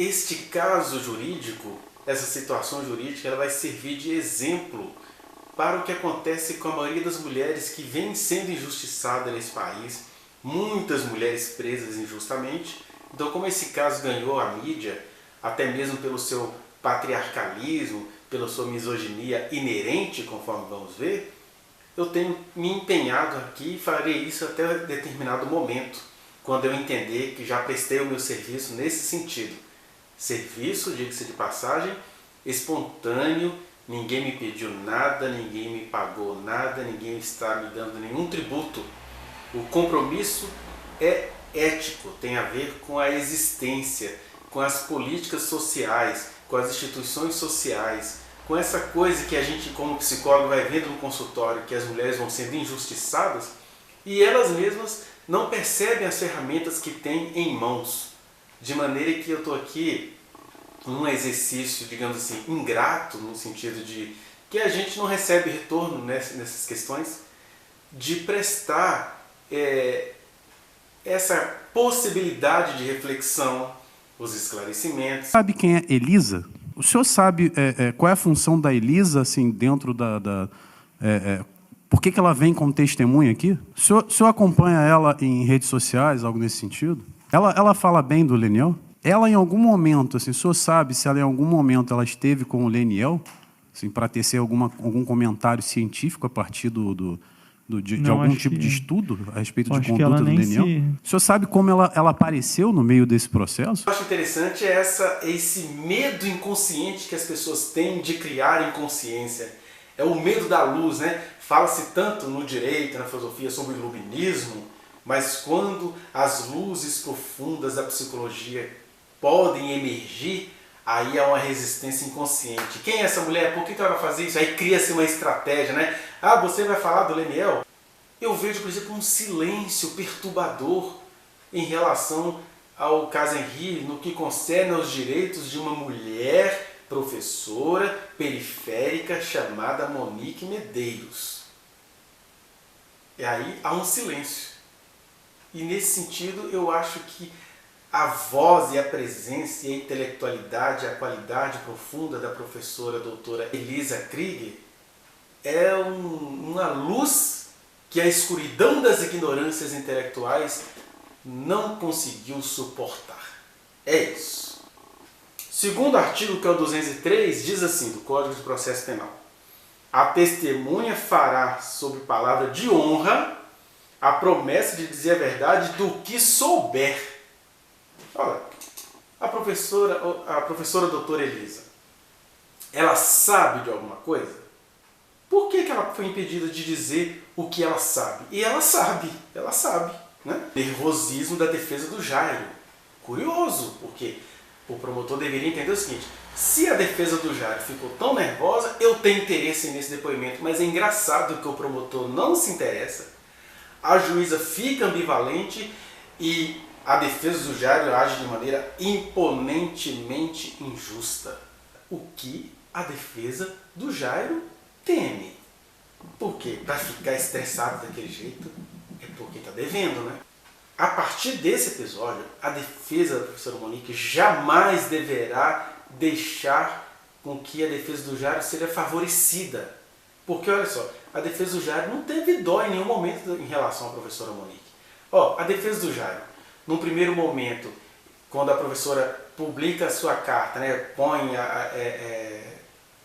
este caso jurídico, essa situação jurídica, ela vai servir de exemplo para o que acontece com a maioria das mulheres que vêm sendo injustiçadas nesse país, muitas mulheres presas injustamente. Então, como esse caso ganhou a mídia, até mesmo pelo seu patriarcalismo, pela sua misoginia inerente, conforme vamos ver, eu tenho me empenhado aqui e farei isso até determinado momento, quando eu entender que já prestei o meu serviço nesse sentido. Serviço, diga-se de passagem, espontâneo, ninguém me pediu nada, ninguém me pagou nada, ninguém está me dando nenhum tributo. O compromisso é ético, tem a ver com a existência, com as políticas sociais, com as instituições sociais, com essa coisa que a gente, como psicólogo, vai vendo no consultório, que as mulheres vão sendo injustiçadas e elas mesmas não percebem as ferramentas que têm em mãos. De maneira que eu estou aqui num exercício, digamos assim, ingrato, no sentido de que a gente não recebe retorno nessas questões, de prestar essa possibilidade de reflexão, os esclarecimentos. Sabe quem é Elisa? O senhor sabe qual é a função da Elisa assim, dentro por que ela vem como testemunha aqui? O senhor acompanha ela em redes sociais, algo nesse sentido? Ela fala bem do Leniel? Ela, em algum momento, assim, o senhor sabe se ela, em algum momento, ela esteve com o Leniel, assim, para tecer algum comentário científico a partir de algum tipo de estudo a respeito de conduta do Leniel? O senhor sabe como ela apareceu no meio desse processo? O que eu acho interessante é esse medo inconsciente que as pessoas têm de criar inconsciência. É o medo da luz, né? Fala-se tanto no direito, na filosofia, sobre o iluminismo, mas quando as luzes profundas da psicologia podem emergir, aí há uma resistência inconsciente. Quem é essa mulher? Por que ela vai fazer isso? Aí cria-se uma estratégia, né? Ah, você vai falar do Leniel? Eu vejo, por exemplo, um silêncio perturbador em relação ao caso Henri, no que concerne aos direitos de uma mulher professora periférica chamada Monique Medeiros. E aí há um silêncio. E nesse sentido eu acho que a voz e a presença e a intelectualidade, a qualidade profunda da professora doutora Elisa Krieger é uma luz que a escuridão das ignorâncias intelectuais não conseguiu suportar. É isso. Segundo artigo, que é o 203, diz assim, do Código de Processo Penal: a testemunha fará, sob palavra de honra, a promessa de dizer a verdade do que souber. Olha, a professora doutora Elisa, ela sabe de alguma coisa? Por que ela foi impedida de dizer o que ela sabe? E ela sabe, né? Nervosismo da defesa do Jairo. Curioso, porque o promotor deveria entender o seguinte: se a defesa do Jairo ficou tão nervosa, eu tenho interesse nesse depoimento, mas é engraçado que o promotor não se interessa, a juíza fica ambivalente e a defesa do Jairo age de maneira imponentemente injusta. O que a defesa do Jairo teme. Por quê? Para ficar estressado daquele jeito é porque está devendo, né? A partir desse episódio, a defesa da professora Monique jamais deverá deixar com que a defesa do Jairo seja favorecida. Porque, olha só, a defesa do Jairo não teve dó em nenhum momento em relação à professora Monique. A defesa do Jairo, num primeiro momento, quando a professora publica a sua carta, né,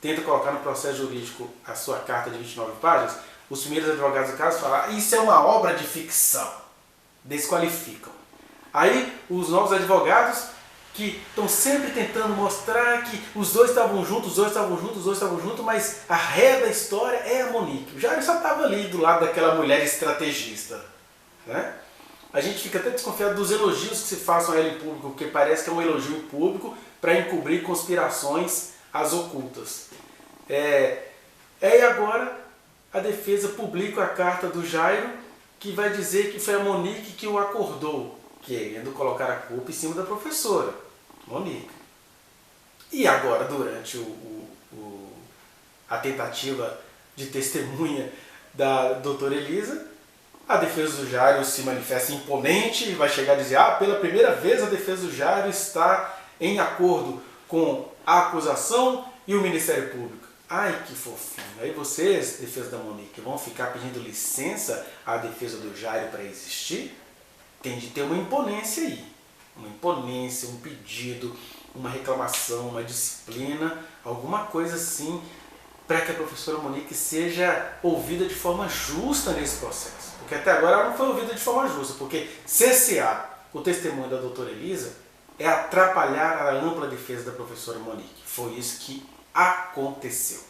tenta colocar no processo jurídico a sua carta de 29 páginas, os primeiros advogados do caso falam: isso é uma obra de ficção, desqualificam. Aí os novos advogados, que estão sempre tentando mostrar que os dois estavam juntos, mas a ré da história é a Monique. O Jairo só estava ali do lado daquela mulher estrategista, né? A gente fica até desconfiado dos elogios que se façam a ela em público, porque parece que é um elogio em público para encobrir conspirações às ocultas. E agora a defesa publica a carta do Jairo, que vai dizer que foi a Monique que o acordou, querendo colocar a culpa em cima da professora Monique. E agora, durante a tentativa de testemunha da doutora Elisa, a defesa do Jairo se manifesta imponente e vai chegar a dizer: pela primeira vez a defesa do Jairo está em acordo com a acusação e o Ministério Público. Ai, que fofinho. Aí vocês, defesa da Monique, vão ficar pedindo licença à defesa do Jairo para existir? Tem de ter uma imponência aí. Uma imponência, um pedido, uma reclamação, uma disciplina, alguma coisa assim, para que a professora Monique seja ouvida de forma justa nesse processo. Porque até agora ela não foi ouvida de forma justa, porque cessear o testemunho da doutora Elisa é atrapalhar a ampla defesa da professora Monique. Foi isso que aconteceu.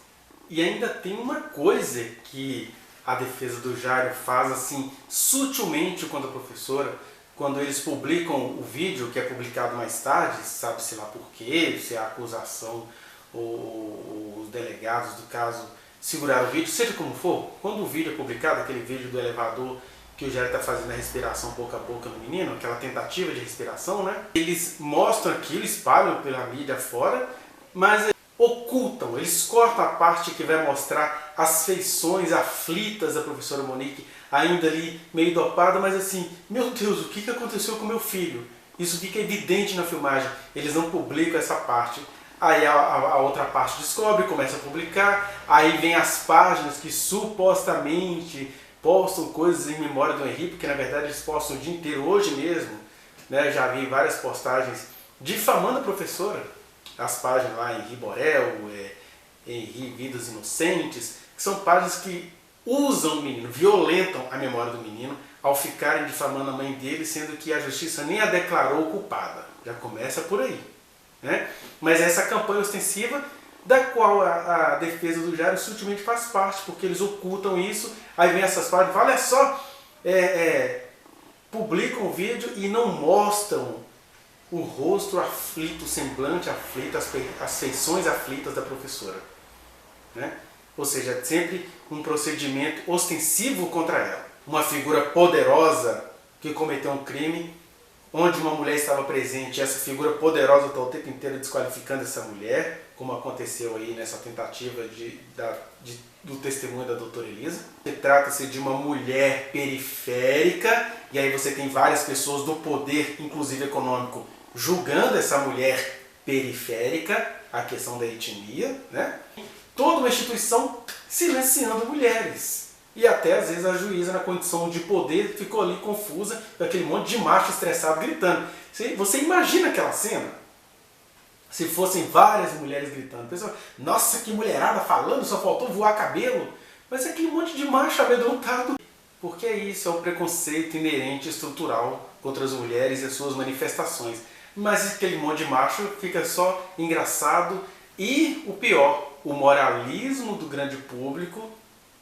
E ainda tem uma coisa que a defesa do Jairo faz assim sutilmente contra a professora, quando eles publicam o vídeo, que é publicado mais tarde, sabe-se lá por quê, se é a acusação ou os delegados do caso seguraram o vídeo, seja como for, quando o vídeo é publicado, aquele vídeo do elevador que o Jairo está fazendo a respiração boca a boca no menino, aquela tentativa de respiração, né? Eles mostram aquilo, espalham pela mídia fora, mas ocultam, eles cortam a parte que vai mostrar as feições aflitas da professora Monique, ainda ali meio dopada, mas assim, meu Deus, o que aconteceu com meu filho? Isso fica evidente na filmagem, eles não publicam essa parte. Aí a outra parte descobre, começa a publicar, aí vem as páginas que supostamente postam coisas em memória do Henri, porque na verdade eles postam o dia inteiro, hoje mesmo, né, já vi várias postagens difamando a professora, as páginas lá, Henri Borel, Henri Vidas Inocentes, que são páginas que usam o menino, violentam a memória do menino ao ficarem difamando a mãe dele, sendo que a justiça nem a declarou culpada. Já começa por aí. Né? Mas essa campanha ostensiva, da qual a defesa do Jairo sutilmente faz parte, porque eles ocultam isso, aí vem essas páginas, olha só, publicam o vídeo e não mostram o rosto aflito, o semblante aflito, as feições aflitas da professora. Né? Ou seja, é sempre um procedimento ostensivo contra ela. Uma figura poderosa que cometeu um crime, onde uma mulher estava presente, e essa figura poderosa está o tempo inteiro desqualificando essa mulher, como aconteceu aí nessa tentativa do testemunho da doutora Elisa. Trata-se de uma mulher periférica, e aí você tem várias pessoas do poder, inclusive econômico, julgando essa mulher periférica, a questão da etnia, né? Toda uma instituição silenciando mulheres. E até às vezes a juíza, na condição de poder, ficou ali confusa, com aquele monte de macho estressado gritando. Você imagina aquela cena? Se fossem várias mulheres gritando. Pessoal, nossa, que mulherada falando, só faltou voar cabelo. Mas é aquele monte de macho amedrontado. Porque é isso, é o preconceito inerente, estrutural contra as mulheres e as suas manifestações. Mas aquele monte de macho fica só engraçado. E o pior, o moralismo do grande público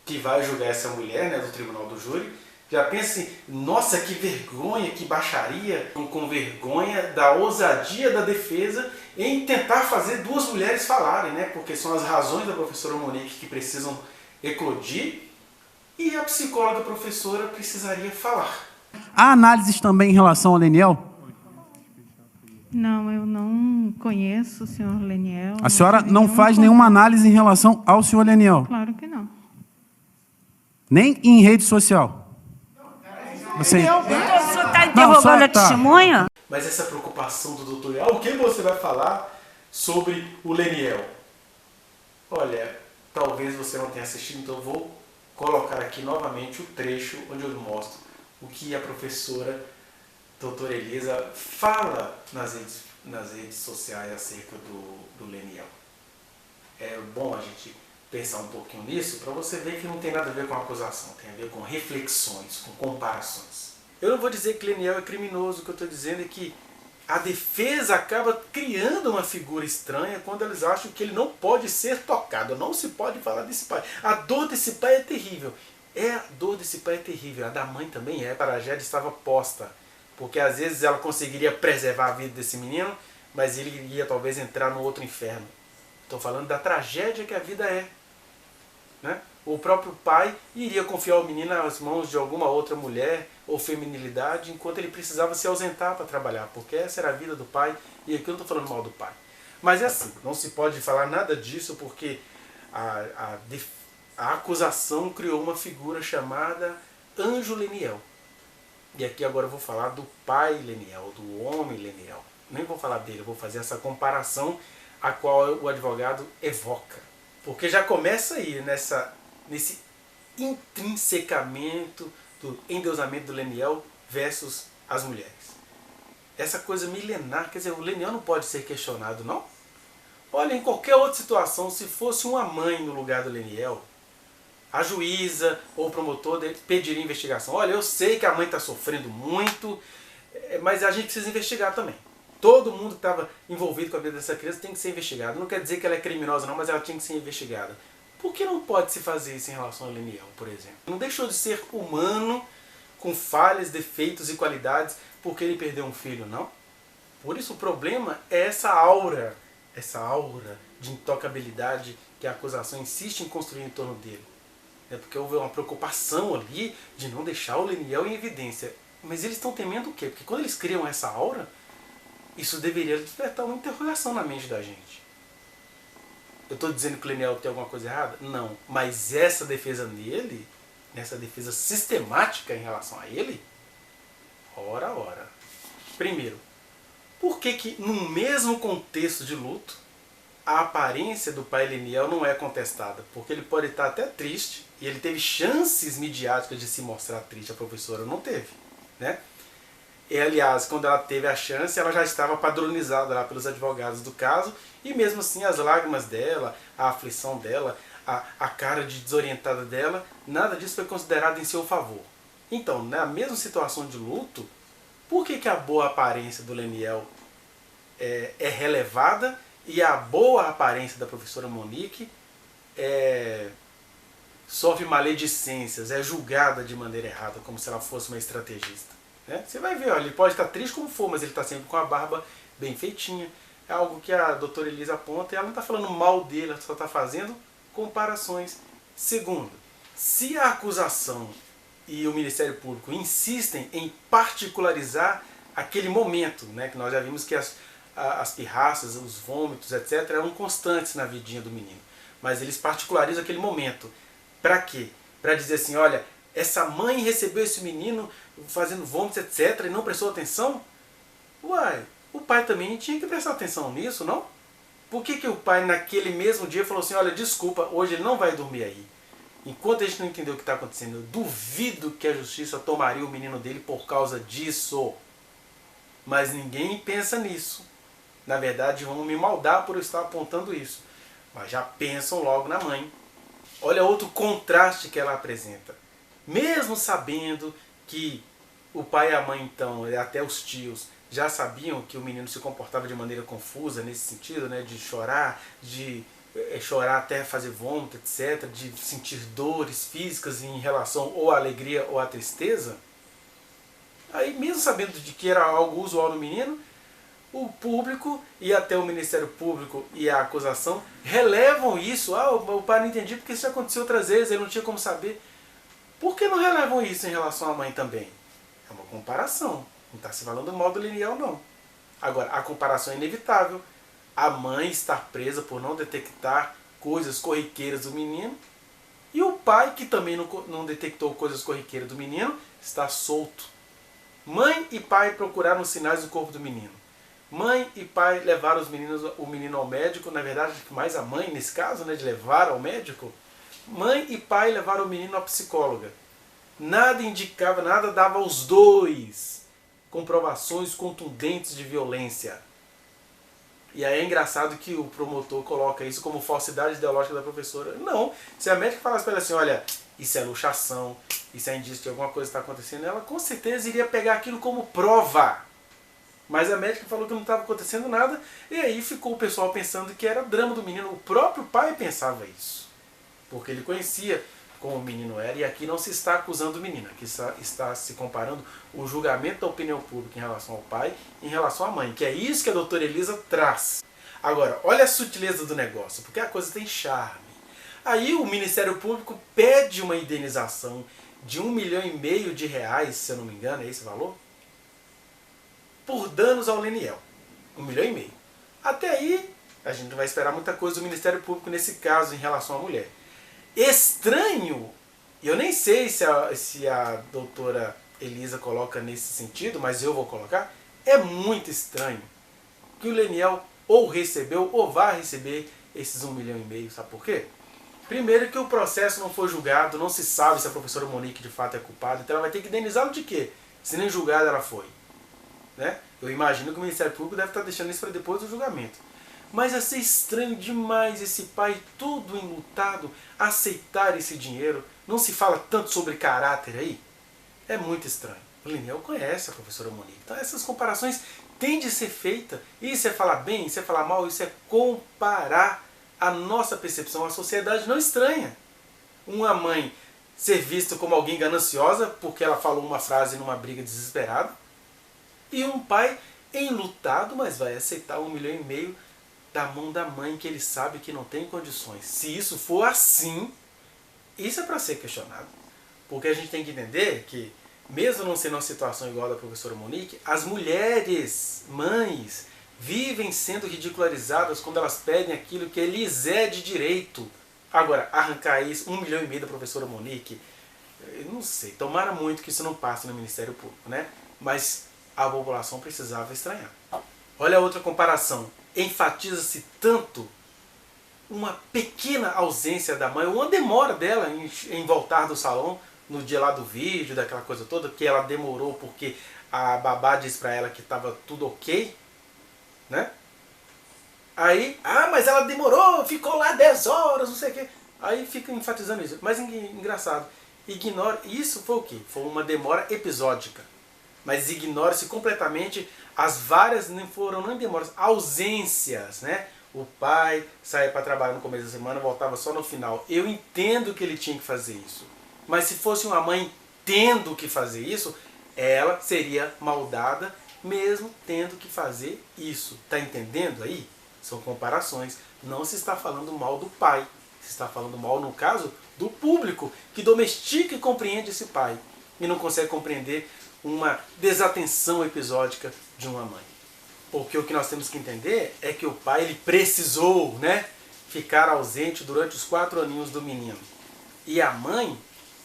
que vai julgar essa mulher, né, do tribunal do júri, já pensa assim, nossa, que vergonha, que baixaria, com vergonha da ousadia da defesa em tentar fazer duas mulheres falarem, né, porque são as razões da professora Monique que precisam eclodir e a psicóloga professora precisaria falar. Há análises também em relação ao Leniel? Não, eu não conheço o senhor Leniel. A senhora não faz nenhuma análise em relação ao senhor Leniel? Claro que não. Nem em rede social? Você... O senhor está interrogando a testemunha? Mas essa preocupação do doutor, o que você vai falar sobre o Leniel? Olha, talvez você não tenha assistido, então eu vou colocar aqui novamente o trecho onde eu mostro o que a professora doutora Elisa fala nas redes sociais acerca do Leniel. É bom a gente pensar um pouquinho nisso para você ver que não tem nada a ver com acusação, tem a ver com reflexões, com comparações. Eu não vou dizer que Leniel é criminoso, o que eu estou dizendo é que a defesa acaba criando uma figura estranha quando eles acham que ele não pode ser tocado, não se pode falar desse pai. A dor desse pai é terrível. A dor desse pai é terrível, a da mãe também é. A tragédia estava posta, porque às vezes ela conseguiria preservar a vida desse menino, mas ele iria talvez entrar no outro inferno. Estou falando da tragédia que a vida é. Né? O próprio pai iria confiar o menino nas mãos de alguma outra mulher ou feminilidade, enquanto ele precisava se ausentar para trabalhar, porque essa era a vida do pai, e aqui eu não estou falando mal do pai. Mas é assim, não se pode falar nada disso, porque a acusação criou uma figura chamada Anjo Leniel. E aqui agora eu vou falar do pai Leniel, do homem Leniel. nem vou falar dele, eu vou fazer essa comparação a qual o advogado evoca. Porque já começa aí nesse intrinsecamento do endeusamento do Leniel versus as mulheres. Essa coisa milenar, quer dizer, o Leniel não pode ser questionado, não? Olha, em qualquer outra situação, se fosse uma mãe no lugar do Leniel, a juíza ou o promotor pediria investigação. Olha, eu sei que a mãe está sofrendo muito, mas a gente precisa investigar também. Todo mundo que estava envolvido com a vida dessa criança tem que ser investigado. Não quer dizer que ela é criminosa não, mas ela tinha que ser investigada. Por que não pode se fazer isso em relação ao Leniel, por exemplo? Não deixou de ser humano, com falhas, defeitos e qualidades, porque ele perdeu um filho, não? Por isso o problema é essa aura de intocabilidade que a acusação insiste em construir em torno dele. É porque houve uma preocupação ali de não deixar o Leniel em evidência. Mas eles estão temendo o quê? Porque quando eles criam essa aura, isso deveria despertar uma interrogação na mente da gente. Eu estou dizendo que o Leniel tem alguma coisa errada? Não. Mas essa defesa nele, essa defesa sistemática em relação a ele, ora. Primeiro, por que no mesmo contexto de luto, a aparência do pai Leniel não é contestada? Porque ele pode estar até triste, e ele teve chances midiáticas de se mostrar triste, a professora não teve, né? E, aliás, quando ela teve a chance, ela já estava padronizada lá pelos advogados do caso, e mesmo assim as lágrimas dela, a aflição dela, a cara de desorientada dela, nada disso foi considerado em seu favor. Então, na mesma situação de luto, por que a boa aparência do Leniel é relevada e a boa aparência da professora Monique sofre maledicências, é julgada de maneira errada, como se ela fosse uma estrategista? Né? Você vai ver, olha, ele pode estar triste como for, mas ele está sempre com a barba bem feitinha. É algo que a doutora Elisa aponta e ela não está falando mal dele, ela só está fazendo comparações. Segundo, se a acusação e o Ministério Público insistem em particularizar aquele momento, né, que nós já vimos que as pirraças, os vômitos, etc., eram constantes na vidinha do menino. Mas eles particularizam aquele momento. Para quê? Para dizer assim, olha, essa mãe recebeu esse menino fazendo vômitos, etc., e não prestou atenção? Uai, o pai também tinha que prestar atenção nisso, não? Por que o pai naquele mesmo dia falou assim, olha, desculpa, hoje ele não vai dormir aí? Enquanto a gente não entendeu o que está acontecendo, eu duvido que a justiça tomaria o menino dele por causa disso. Mas ninguém pensa nisso. Na verdade, vão me maldar por eu estar apontando isso. Mas já pensam logo na mãe. Olha outro contraste que ela apresenta. Mesmo sabendo que o pai e a mãe, então, e até os tios, já sabiam que o menino se comportava de maneira confusa nesse sentido, né, de chorar até fazer vômito, etc., de sentir dores físicas em relação ou à alegria ou à tristeza, aí mesmo sabendo de que era algo usual no menino, o público e até o Ministério Público e a acusação relevam isso. O pai não entendia porque isso já aconteceu outras vezes, ele não tinha como saber. Por que não relevam isso em relação à mãe também? É uma comparação. Não está se falando mal do Leniel, não. Agora, a comparação é inevitável. A mãe está presa por não detectar coisas corriqueiras do menino. E o pai, que também não detectou coisas corriqueiras do menino, está solto. Mãe e pai procuraram sinais do corpo do menino. Mãe e pai levaram o menino ao médico. Na verdade, mais a mãe nesse caso, né, de levar ao médico. Mãe e pai levaram o menino à psicóloga. Nada indicava, nada dava aos dois comprovações contundentes de violência. E aí é engraçado que o promotor coloca isso como falsidade ideológica da professora. Não, se a médica falasse para ela assim, olha, isso é luxação, isso é indício de alguma coisa está acontecendo, ela com certeza iria pegar aquilo como prova. Mas a médica falou que não estava acontecendo nada, e aí ficou o pessoal pensando que era drama do menino. O próprio pai pensava isso, porque ele conhecia como o menino era, e aqui não se está acusando o menino, aqui está se comparando o julgamento da opinião pública em relação ao pai e em relação à mãe, que é isso que a doutora Elisa traz. Agora, olha a sutileza do negócio, porque a coisa tem charme. Aí o Ministério Público pede uma indenização de R$1,5 milhão, se eu não me engano, é esse o valor? Por danos ao Leniel. R$1,5 milhão. Até aí, a gente não vai esperar muita coisa do Ministério Público nesse caso em relação à mulher. Estranho, eu nem sei se a doutora Elisa coloca nesse sentido, mas eu vou colocar, é muito estranho que o Leniel ou recebeu ou vai receber esses 1,5 milhão. Sabe por quê? Primeiro que o processo não foi julgado, não se sabe se a professora Monique de fato é culpada, então ela vai ter que indenizá-lo de quê? Se nem julgada ela foi. Né? Eu imagino que o Ministério Público deve estar deixando isso para depois do julgamento. Mas ia ser estranho demais esse pai, tudo enlutado, aceitar esse dinheiro. Não se fala tanto sobre caráter aí? É muito estranho. O Leniel conhece a professora Monique. Então essas comparações têm de ser feitas. Isso é falar bem, isso é falar mal, isso é comparar a nossa percepção. A sociedade não estranha uma mãe ser vista como alguém gananciosa porque ela falou uma frase numa briga desesperada, e um pai enlutado, mas vai aceitar 1,5 milhão da mão da mãe que ele sabe que não tem condições. Se isso for assim, isso é para ser questionado. Porque a gente tem que entender que, mesmo não sendo uma situação igual a da professora Monique, as mulheres, mães, vivem sendo ridicularizadas quando elas pedem aquilo que lhes é de direito. Agora, arrancar isso, 1,5 milhão da professora Monique, eu não sei, tomara muito que isso não passe no Ministério Público, né? Mas a população precisava estranhar. Olha a outra comparação. Enfatiza-se tanto uma pequena ausência da mãe, ou uma demora dela em voltar do salão, no dia lá do vídeo, daquela coisa toda, que ela demorou porque a babá disse pra ela que estava tudo ok, né? Aí, mas ela demorou, ficou lá 10 horas, não sei o quê. Aí fica enfatizando isso. Mas engraçado, ignora, isso foi o quê? Foi uma demora episódica. Mas ignora-se completamente as várias, nem foram nem demoras, ausências, né? O pai saía para trabalhar no começo da semana, voltava só no final. Eu entendo que ele tinha que fazer isso. Mas se fosse uma mãe tendo que fazer isso, ela seria maldada mesmo tendo que fazer isso. Tá entendendo aí? São comparações. Não se está falando mal do pai. Se está falando mal, no caso, do público, que domestica e compreende esse pai. E não consegue compreender uma desatenção episódica de uma mãe. Porque o que nós temos que entender é que o pai ele precisou, né, ficar ausente durante os 4 aninhos do menino. E a mãe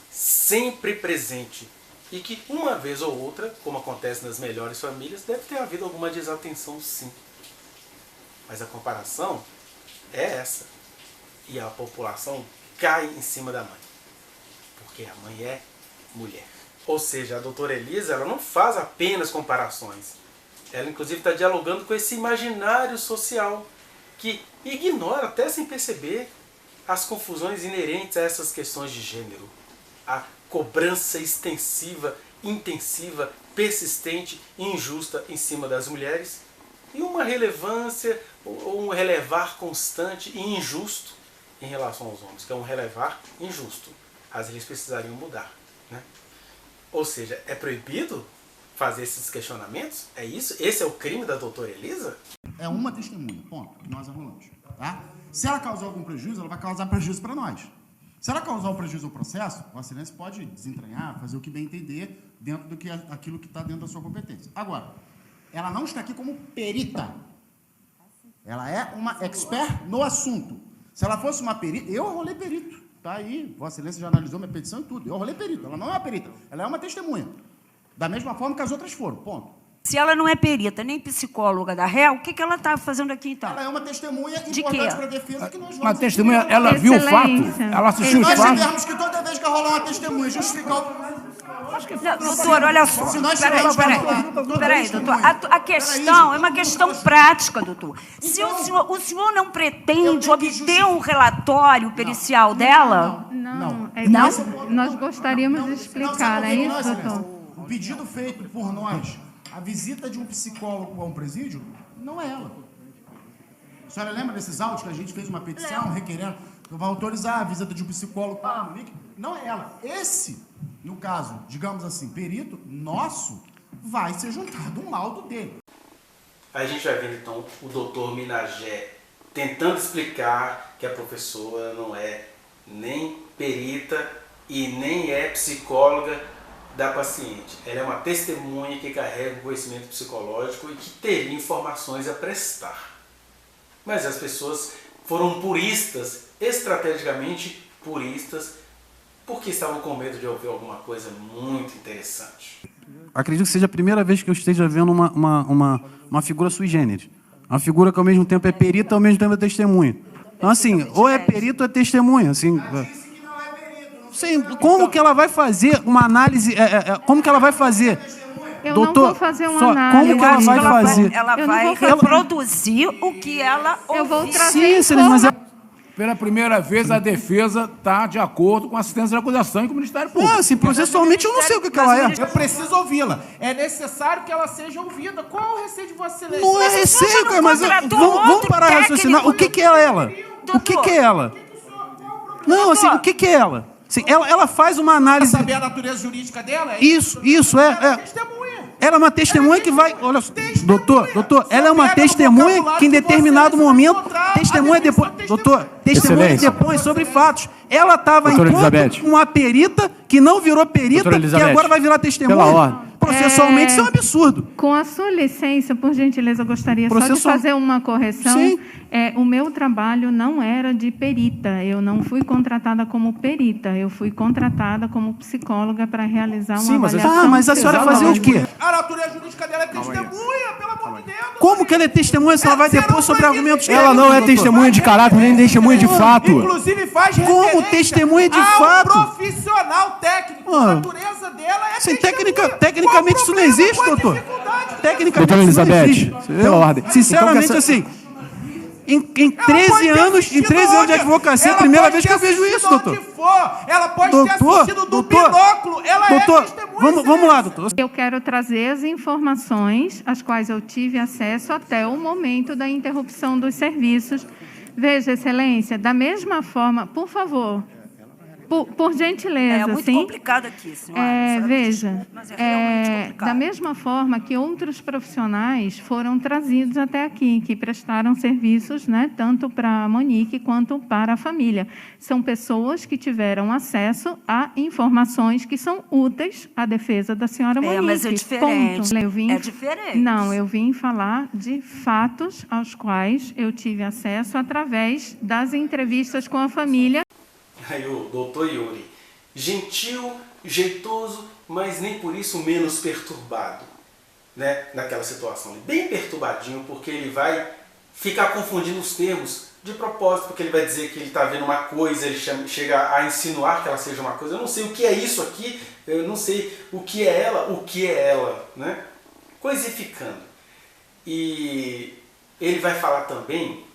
sempre presente. E que uma vez ou outra, como acontece nas melhores famílias, deve ter havido alguma desatenção sim. Mas a comparação é essa. E a população cai em cima da mãe. Porque a mãe é mulher. Ou seja, a doutora Elisa ela não faz apenas comparações. Ela inclusive está dialogando com esse imaginário social que ignora, até sem perceber, as confusões inerentes a essas questões de gênero. A cobrança extensiva, intensiva, persistente e injusta em cima das mulheres e uma relevância ou um relevar constante e injusto em relação aos homens, que é um relevar injusto. As leis precisariam mudar, né? Ou seja, é proibido fazer esses questionamentos? É isso? Esse é o crime da doutora Elisa? É uma testemunha, ponto, que nós arrolamos. Tá? Se ela causar algum prejuízo, ela vai causar prejuízo para nós. Se ela causar um prejuízo ao processo, Vossa Excelência pode desentranhar, fazer o que bem entender dentro do que aquilo que está dentro da sua competência. Agora, ela não está aqui como perita. Ela é uma expert no assunto. Se ela fosse uma perita, eu arrolei perito. Está aí, Vossa Excelência já analisou minha petição e tudo. Eu arrolei perito. Ela não é uma perita, ela é uma testemunha. Da mesma forma que as outras foram, ponto. Se ela não é perita nem psicóloga da réu, o que ela está fazendo aqui então? Ela é uma testemunha De importante quê? para a defesa que nós vamos... Uma testemunha, ela viu o fato? Ela assistiu os Nós fatos? tivermos que toda vez que rolar uma testemunha justificar o... Não, doutor, olha só. Se nós tivermos que rolar... Peraí, doutor. A questão é uma questão prática, doutor. Se o senhor não pretende obter um relatório pericial dela... Não, Não. nós gostaríamos de explicar, é isso, doutor? O pedido feito por nós, a visita de um psicólogo a um presídio, não é ela. A senhora lembra desses autos que a gente fez uma petição requerendo que vai autorizar a visita de um psicólogo para a Monique? Não é ela. Esse, no caso, digamos assim, perito nosso, vai ser juntado um laudo dele. Aí a gente vai vendo então o doutor Minagé tentando explicar que a professora não é nem perita e nem é psicóloga da paciente. Ela é uma testemunha que carrega o conhecimento psicológico e que teria informações a prestar. Mas as pessoas foram puristas, estrategicamente puristas, porque estavam com medo de ouvir alguma coisa muito interessante. Acredito que seja a primeira vez que eu esteja vendo uma figura sui generis. Uma figura que ao mesmo tempo é perita, ao mesmo tempo é testemunha. Então, assim, ou é perito ou é testemunha. Assim, sim, como que ela vai fazer uma análise? Como que ela vai fazer? Eu Doutor, não vou fazer uma análise. como que ela vai fazer? Ela Eu não vai vou fazer. reproduzir o que ela Eu vou ouviu. trazer Sim, excelência, mas Pela primeira vez, a defesa está de acordo com a assistência de acusação e com o Ministério Público. assim, processualmente eu não sei o que ela é. Eu preciso ouvi-la. É necessário que ela seja ouvida. Qual o receio de Vossa Excelência? Não é receio, cara, mas vamos parar de raciocinar. O que é ela? O que é ela? Não, assim, o que é ela? Assim, ela faz uma análise... Saber a natureza jurídica dela? Isso, Testemunha. Ela é uma testemunha que vai... Olha, doutor, ela é uma testemunha que em determinado momento... Testemunha depois... Doutor, testemunha Excelência. depois sobre fatos. Ela estava Doutora enquanto Elizabeth. uma perita que não virou perita Doutora e Elizabeth. agora vai virar testemunha. Pela ordem. Processualmente isso é um absurdo. Com a sua licença, por gentileza, eu gostaria só de Processual. fazer uma correção. Sim. O meu trabalho não era de perita. Eu não fui contratada como perita. Eu fui contratada como psicóloga para realizar uma Sim, mas avaliação. mas a senhora fazia o quê? A natureza jurídica dela é testemunha, pelo amor de Deus. Como que ela é testemunha se ela vai depor sobre argumentos Ela não é testemunha de caráter nem testemunha de fato. Inclusive faz Como referência testemunha de ao fato? profissional técnico. A natureza dela é Assim, testemunha. tecnicamente isso não existe, doutor. Tecnicamente Doutora isso não Elizabeth, existe. pela ordem. Sinceramente, Então, assim, em 13 anos de advocacia, é a primeira vez que eu vejo isso, doutor. Ela pode ter assistido do binóculo. Ela é testemunha. Vamos lá, doutor. Eu quero trazer as informações às quais eu tive acesso até o momento da interrupção dos serviços. Veja, Excelência, da mesma forma, por favor, por gentileza, É muito sim? complicado aqui, senhora. Veja, Mas é realmente complicado. da mesma forma que outros profissionais foram trazidos até aqui, que prestaram serviços, né, tanto para a Monique quanto para a família. São pessoas que tiveram acesso a informações que são úteis à defesa da senhora Monique. Mas é diferente. Ponto. Eu vim, É diferente. Não, eu vim falar de fatos aos quais eu tive acesso através das entrevistas com a família. Aí o doutor Yuri, gentil, jeitoso, mas nem por isso menos perturbado, né? Naquela situação, bem perturbadinho, porque ele vai ficar confundindo os termos de propósito, porque ele vai dizer que ele está vendo uma coisa, ele chega a insinuar que ela seja uma coisa. Eu não sei o que é isso aqui, eu não sei o que é ela, né? Coisificando. E ele vai falar também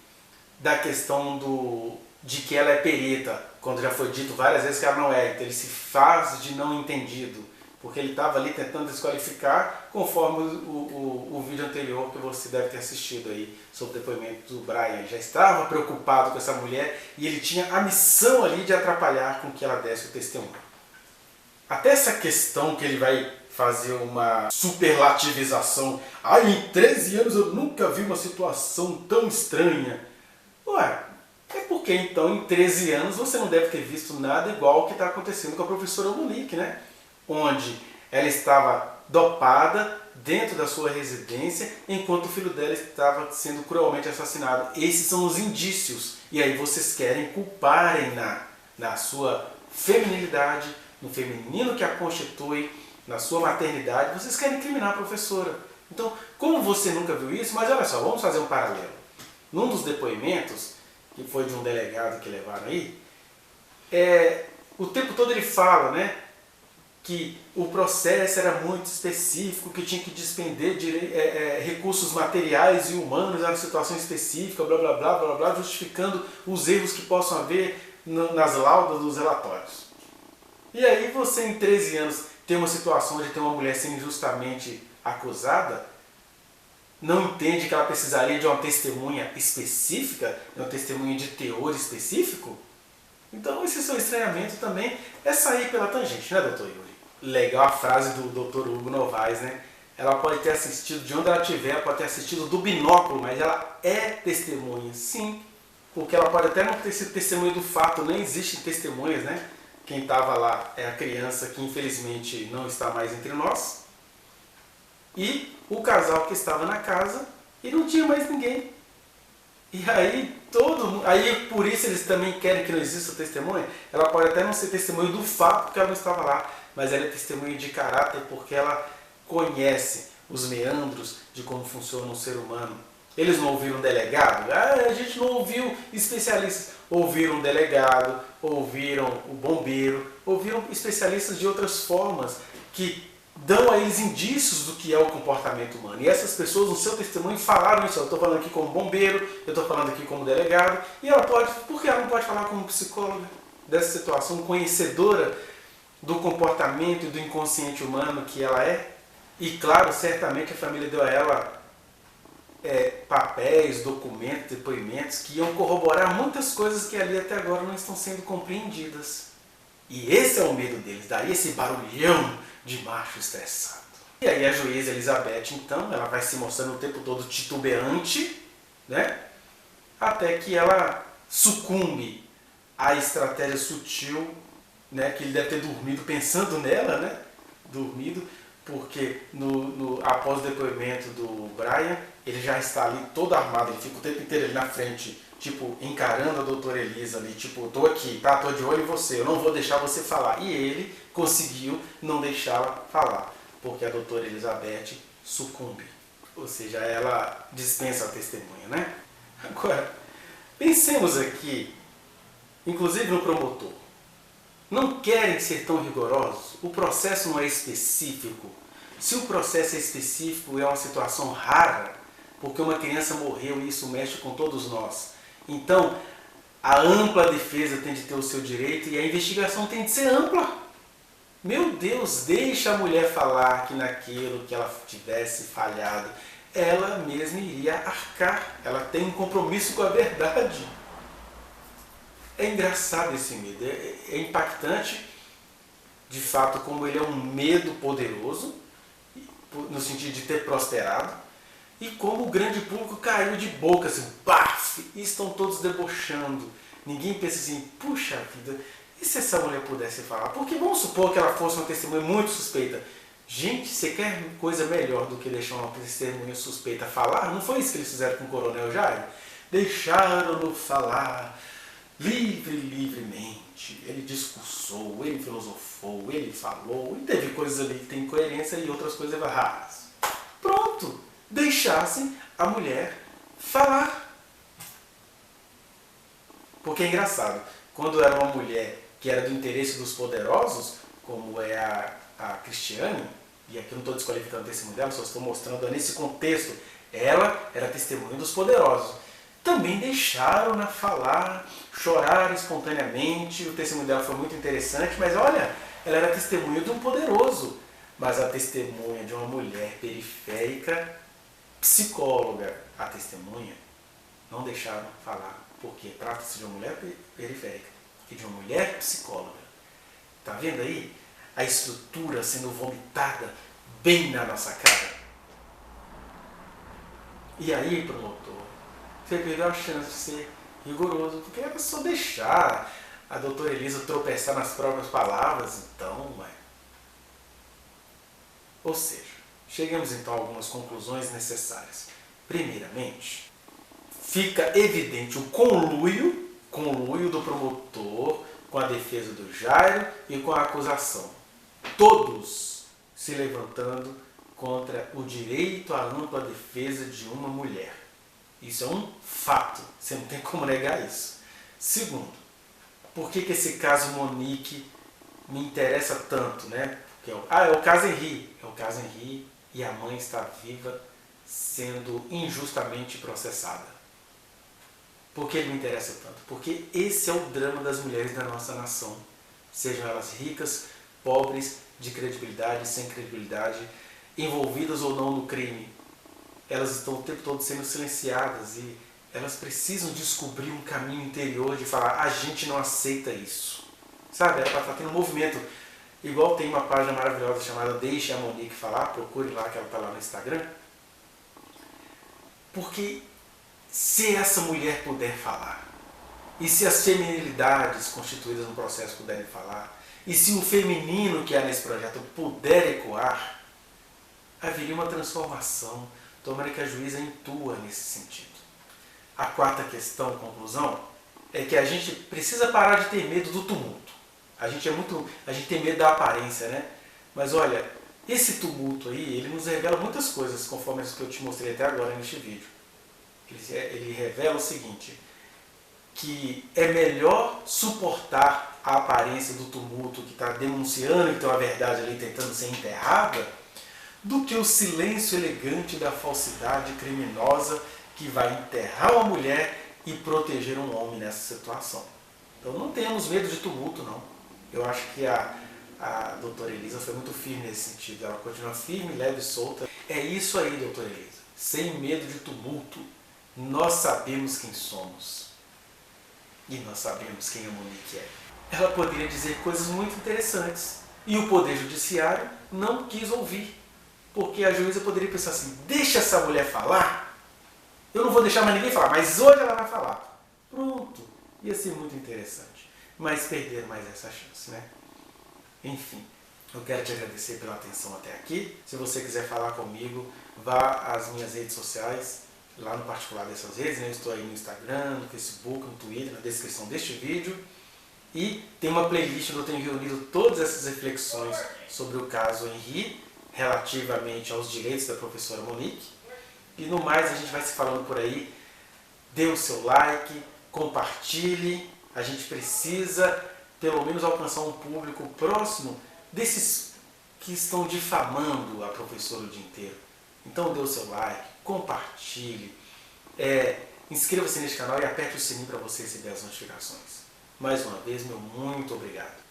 da questão de que ela é perita, quando já foi dito várias vezes que ela não é. Então ele se faz de não entendido, porque ele estava ali tentando desqualificar, conforme o vídeo anterior que você deve ter assistido aí, sobre o depoimento do Brian. Ele já estava preocupado com essa mulher e ele tinha a missão ali de atrapalhar com que ela desse o testemunho. Até essa questão que ele vai fazer uma superlativização. Em 13 anos eu nunca vi uma situação tão estranha. Ué, é porque então em 13 anos você não deve ter visto nada igual ao que está acontecendo com a professora Monique, né? Onde ela estava dopada dentro da sua residência enquanto o filho dela estava sendo cruelmente assassinado. Esses são os indícios. E aí vocês querem culparem na sua feminilidade, no feminino que a constitui, na sua maternidade, vocês querem incriminar a professora. Então, como você nunca viu isso, mas olha só, vamos fazer um paralelo. Num dos depoimentos, que foi de um delegado que levaram aí, o tempo todo ele fala, né, que o processo era muito específico, que tinha que despender recursos materiais e humanos, era uma situação específica, blá blá blá blá blá, justificando os erros que possam haver nas laudas dos relatórios. E aí você em 13 anos tem uma situação de ter uma mulher sendo injustamente acusada, não entende que ela precisaria de uma testemunha específica, de uma testemunha de teor específico? Então esse seu estranhamento também é sair pela tangente, né, doutor Yuri? Legal a frase do doutor Hugo Novaes, né? Ela pode ter assistido, de onde ela estiver, ela pode ter assistido do binóculo, mas ela é testemunha, sim. Porque ela pode até não ter sido testemunha do fato, nem existem testemunhas, né? Quem estava lá é a criança que infelizmente não está mais entre nós. E o casal que estava na casa e não tinha mais ninguém. E aí, por isso eles também querem que não exista testemunha. Ela pode até não ser testemunha do fato porque ela não estava lá, mas ela é testemunha de caráter porque ela conhece os meandros de como funciona um ser humano. Eles não ouviram delegado? A gente não ouviu especialistas. Ouviram o delegado, ouviram o bombeiro, ouviram especialistas de outras formas que dão a eles indícios do que é o comportamento humano. E essas pessoas, no seu testemunho, falaram isso. Eu estou falando aqui como bombeiro, eu estou falando aqui como delegado. E ela pode, por que ela não pode falar como psicóloga dessa situação, conhecedora do comportamento e do inconsciente humano que ela é? E claro, certamente a família deu a ela papéis, documentos, depoimentos que iam corroborar muitas coisas que ali até agora não estão sendo compreendidas. E esse é o medo deles, daí esse barulhão de macho estressado. E aí a juíza Elizabeth, então, ela vai se mostrando o tempo todo titubeante, né? Até que ela sucumbe à estratégia sutil, né? Que ele deve ter dormido pensando nela, né? Dormido, porque após o depoimento do Brian, ele já está ali todo armado, ele fica o tempo inteiro ali na frente, tipo, encarando a doutora Elisa ali, tipo, tô aqui, tá? Tô de olho em você, eu não vou deixar você falar. E ele conseguiu não deixá-la falar, porque a doutora Elizabeth sucumbe. Ou seja, ela dispensa a testemunha, né? Agora, pensemos aqui, inclusive no promotor. Não querem ser tão rigorosos? O processo não é específico. Se o processo é específico, é uma situação rara, porque uma criança morreu e isso mexe com todos nós. Então, a ampla defesa tem de ter o seu direito e a investigação tem de ser ampla. Meu Deus, deixa a mulher falar que naquilo que ela tivesse falhado, ela mesma iria arcar. Ela tem um compromisso com a verdade. É engraçado esse medo, é impactante, de fato, como ele é um medo poderoso, no sentido de ter prosperado, e como o grande público caiu de boca, assim, baf, e estão todos debochando. Ninguém pensa assim, puxa vida, e se essa mulher pudesse falar? Porque vamos supor que ela fosse uma testemunha muito suspeita. Gente, você quer coisa melhor do que deixar uma testemunha suspeita falar? Não foi isso que eles fizeram com o Coronel Jairo? Deixaram-no falar livremente. Ele discursou, ele filosofou, ele falou, e teve coisas ali que tem incoerência e outras coisas erradas. Pronto! Deixassem a mulher falar. Porque é engraçado, quando era uma mulher que era do interesse dos poderosos, como é a Cristiane, e aqui eu não estou desqualificando o testemunho dela, só estou mostrando nesse contexto, ela era testemunha dos poderosos. Também deixaram-na falar, chorar espontaneamente, o testemunho dela foi muito interessante, mas olha, ela era testemunha de um poderoso, mas a testemunha de uma mulher periférica, psicóloga, a testemunha, não deixaram falar, porque trata-se de uma mulher periférica e de uma mulher psicóloga. Tá vendo aí? A estrutura sendo vomitada bem na nossa cara. E aí, promotor, você perdeu a chance de ser rigoroso, porque era só deixar a doutora Elisa tropeçar nas próprias palavras, então, ué. Ou seja, chegamos então a algumas conclusões necessárias. Primeiramente, fica evidente o conluio do promotor com a defesa do Jairo e com a acusação. Todos se levantando contra o direito à ampla defesa de uma mulher. Isso é um fato, você não tem como negar isso. Segundo, por que esse caso Monique me interessa tanto, né? Porque é o caso Henri. É o caso Henri e a mãe está viva sendo injustamente processada. Por que ele me interessa tanto? Porque esse é o drama das mulheres da nossa nação. Sejam elas ricas, pobres, de credibilidade, sem credibilidade, envolvidas ou não no crime. Elas estão o tempo todo sendo silenciadas e elas precisam descobrir um caminho interior de falar, a gente não aceita isso. Sabe, ela está tendo um movimento, igual tem uma página maravilhosa chamada Deixe a Monique Falar, procure lá que ela está lá no Instagram. Porque se essa mulher puder falar, e se as feminilidades constituídas no processo puderem falar, e se o feminino que há nesse projeto puder ecoar, haveria uma transformação. Tomara que a juíza intua nesse sentido. A quarta questão, conclusão, é que a gente precisa parar de ter medo do tumulto. A gente tem medo da aparência, né? Mas olha, esse tumulto aí, ele nos revela muitas coisas, conforme as que eu te mostrei até agora neste vídeo. Ele revela o seguinte, que é melhor suportar a aparência do tumulto que está denunciando que tem uma verdade ali tentando ser enterrada, do que o silêncio elegante da falsidade criminosa que vai enterrar uma mulher e proteger um homem nessa situação. Então não temos medo de tumulto, não. Eu acho que a doutora Elisa foi muito firme nesse sentido. Ela continua firme, leve e solta. É isso aí, doutora Elisa. Sem medo de tumulto. Nós sabemos quem somos. E nós sabemos quem a Monique é. Ela poderia dizer coisas muito interessantes. E o Poder Judiciário não quis ouvir. Porque a juíza poderia pensar assim, deixa essa mulher falar. Eu não vou deixar mais ninguém falar, mas hoje ela vai falar. Pronto. Ia ser muito interessante. Mas perderam mais essa chance, né? Enfim, eu quero te agradecer pela atenção até aqui. Se você quiser falar comigo, vá às minhas redes sociais, lá no particular dessas redes, né? Eu estou aí no Instagram, no Facebook, no Twitter, na descrição deste vídeo. E tem uma playlist onde eu tenho reunido todas essas reflexões sobre o caso Henri, relativamente aos direitos da professora Monique. E no mais, a gente vai se falando por aí. Dê o seu like, compartilhe. A gente precisa, pelo menos, alcançar um público próximo desses que estão difamando a professora o dia inteiro. Então dê o seu like, compartilhe, inscreva-se neste canal e aperte o sininho para você receber as notificações. Mais uma vez, meu muito obrigado.